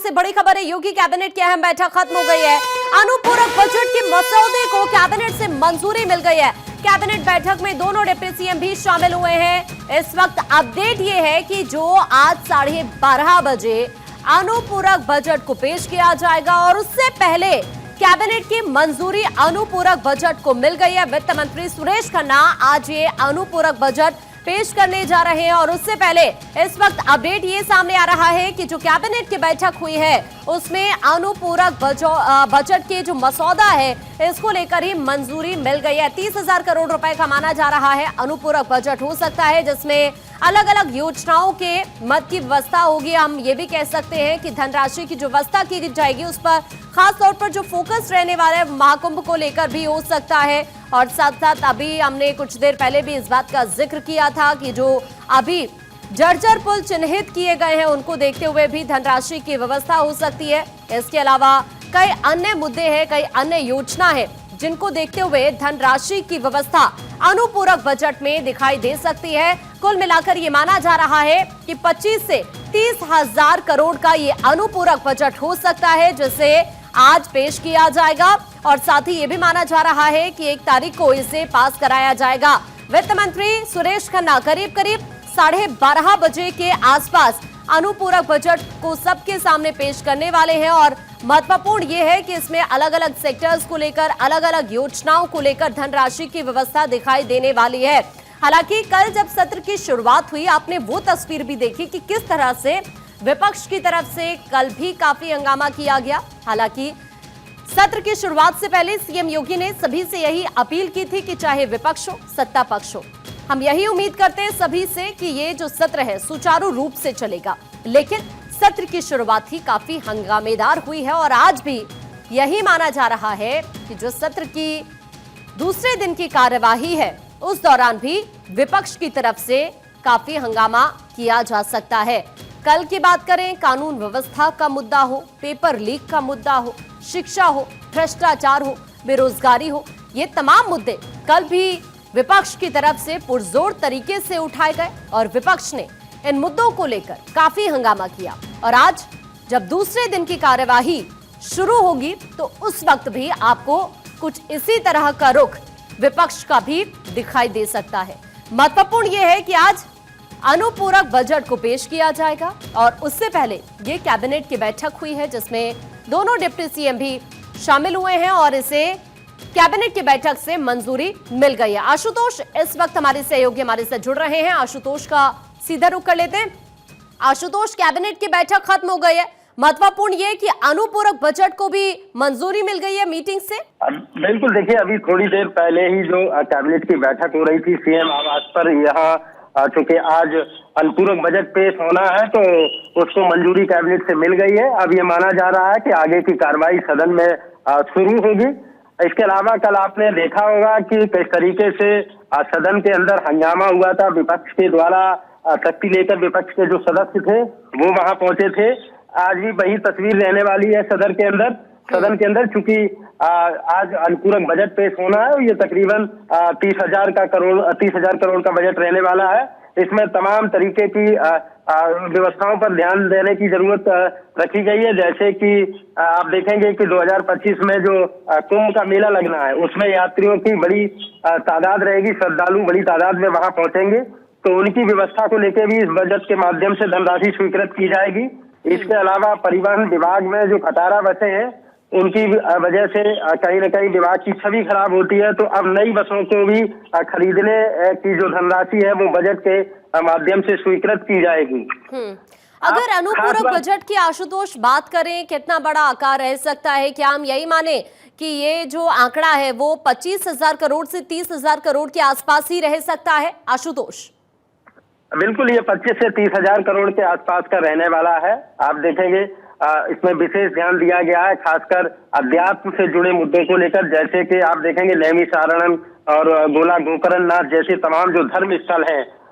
से बड़ी खबर है, योगी कैबिनेट की अहम बैठक खत्म हो गई है। अनुपूरक बजट के मसौदे को कैबिनेट से मंजूरी मिल गई है। कैबिनेट बैठक में दोनों डिप्टी सीएम भी शामिल हुए हैं। इस वक्त अपडेट ये है कि जो आज 12:30 बजे अनुपूरक बजट को पेश किया जाएगा और उससे पहले कैबिनेट की मंजूरी अनुपूरक बजट को मिल गई है। वित्त मंत्री सुरेश खन्ना आज ये अनुपूरक बजट पेश करने जा रहे हैं और उससे पहले इस वक्त अपडेट ये सामने आ रहा है कि जो कैबिनेट की बैठक हुई है उसमें अनुपूरक बजट के जो मसौदा है इसको लेकर ही मंजूरी मिल गई है। 30,000 करोड़ रुपए का माना जा रहा है अनुपूरक बजट हो सकता है, जिसमें अलग अलग योजनाओं के मद की व्यवस्था होगी। हम ये भी कह सकते हैं कि धनराशि की जो व्यवस्था की जाएगी उस पर खास तौर पर जो फोकस रहने वाला है महाकुंभ को लेकर भी हो सकता है। और साथ साथ अभी हमने कुछ देर पहले भी इस बात का जिक्र किया था कि जो अभी जर्जर पुल चिन्हित किए गए हैं उनको देखते हुए भी धनराशि की व्यवस्था हो सकती है। इसके अलावा कई अन्य मुद्दे हैं, कई अन्य योजना है जिनको देखते हुए धनराशि की व्यवस्था अनुपूरक बजट में दिखाई दे सकती है। कुल मिलाकर ये माना जा रहा है कि 25 से 30,000 करोड़ का ये अनुपूरक बजट हो सकता है जिसे आज पेश किया जाएगा और साथ ही ये भी माना जा रहा है कि 1 तारीख को इसे पास कराया जाएगा। वित्त मंत्री सुरेश खन्ना करीब 12:30 बजे के आसपास अनुपूरक बजट को सबके सामने पेश करने वाले हैं और महत्वपूर्ण ये है कि इसमें अलग अलग सेक्टर्स को लेकर, अलग अलग योजनाओं को लेकर धनराशि की व्यवस्था दिखाई देने वाली है। हालांकि कल जब सत्र की शुरुआत हुई आपने वो तस्वीर भी देखी कि किस तरह से विपक्ष की तरफ से कल भी काफी हंगामा किया गया। हालांकि सत्र की शुरुआत से पहले सीएम योगी ने सभी से यही अपील की थी कि चाहे विपक्ष हो सत्ता पक्ष हो, हम यही उम्मीद करते हैं सभी से कि ये जो सत्र है सुचारू रूप से चलेगा। लेकिन सत्र की शुरुआत ही काफी हंगामेदार हुई है और आज भी यही माना जा रहा है कि जो सत्र की दूसरे दिन की कार्यवाही है उस दौरान भी विपक्ष की तरफ से काफी हंगामा किया जा सकता है। कल की बात करें, कानून व्यवस्था का मुद्दा हो, पेपर लीक का मुद्दा हो, शिक्षा हो, भ्रष्टाचार हो, बेरोजगारी हो, ये तमाम मुद्दे कल भी विपक्ष की तरफ से पुरजोर तरीके से उठाए गए और विपक्ष ने इन मुद्दों को लेकर काफी हंगामा किया। और आज जब दूसरे दिन की कार्यवाही शुरू होगी तो उस वक्त भी आपको कुछ इसी तरह का रुख विपक्ष का भी दिखाई दे सकता है। महत्वपूर्ण यह है कि आज अनुपूरक बजट को पेश किया जाएगा और उससे पहले ये कैबिनेट की बैठक हुई है जिसमें दोनों डिप्टी सीएम भी शामिल हुए हैं और इसे कैबिनेट की बैठक से मंजूरी मिल गई है। आशुतोष इस वक्त हमारे सहयोगी हमारे साथ जुड़ रहे हैं, आशुतोष का सीधा रुख कर लेते हैं। आशुतोष, कैबिनेट की बैठक खत्म हो गई है, महत्वपूर्ण ये कि अनुपूरक बजट को भी मंजूरी मिल गई है मीटिंग से। बिल्कुल, देखिए अभी थोड़ी देर पहले ही जो कैबिनेट की बैठक हो रही थी सीएम आवास पर, यहाँ चूंकि आज अनुपूरक बजट पेश होना है तो उसको मंजूरी कैबिनेट से मिल गई है। अब ये माना जा रहा है कि आगे की कार्रवाई सदन में शुरू होगी। इसके अलावा कल आपने देखा होगा कि किस तरीके से सदन के अंदर हंगामा हुआ था। विपक्ष के द्वारा शक्ति लेकर विपक्ष के जो सदस्य थे वो वहां पहुंचे थे। आज भी वही तस्वीर रहने वाली है सदन के अंदर चूंकि आज अनुपूरक बजट पेश होना है। ये तकरीबन 30,000 करोड़ का बजट रहने वाला है। इसमें तमाम तरीके की व्यवस्थाओं पर ध्यान देने की जरूरत रखी गई है। जैसे कि आप देखेंगे कि 2025 में जो कुंभ का मेला लगना है उसमें यात्रियों की बड़ी तादाद रहेगी, श्रद्धालु बड़ी तादाद में वहां पहुंचेंगे तो उनकी व्यवस्था को लेकर भी इस बजट के माध्यम से धनराशि स्वीकृत की जाएगी। इसके अलावा परिवहन विभाग में जो खटारा बसें हैं उनकी वजह से कहीं न कहीं विभाग की छवि खराब होती है, तो अब नई बसों को भी खरीदने की जो धनराशि है वो बजट के माध्यम से स्वीकृत की जाएगी। अगर अनुपूरक बजट की आशुतोष बात करें, कितना बड़ा आकार रह सकता है? क्या हम यही माने कि ये जो आंकड़ा है वो 25,000 करोड़ से 30,000 करोड़ के आसपास ही रह सकता है आशुतोष? बिल्कुल, ये 25 से 30,000 करोड़ के आसपास का रहने वाला है। आप देखेंगे इसमें विशेष ध्यान दिया गया है खासकर अध्यात्म से जुड़े मुद्दों को लेकर। जैसे कि आप देखेंगे नैमिषारण्य और गोला गोकर्णनाथ जैसे तमाम जो धर्म स्थल हैं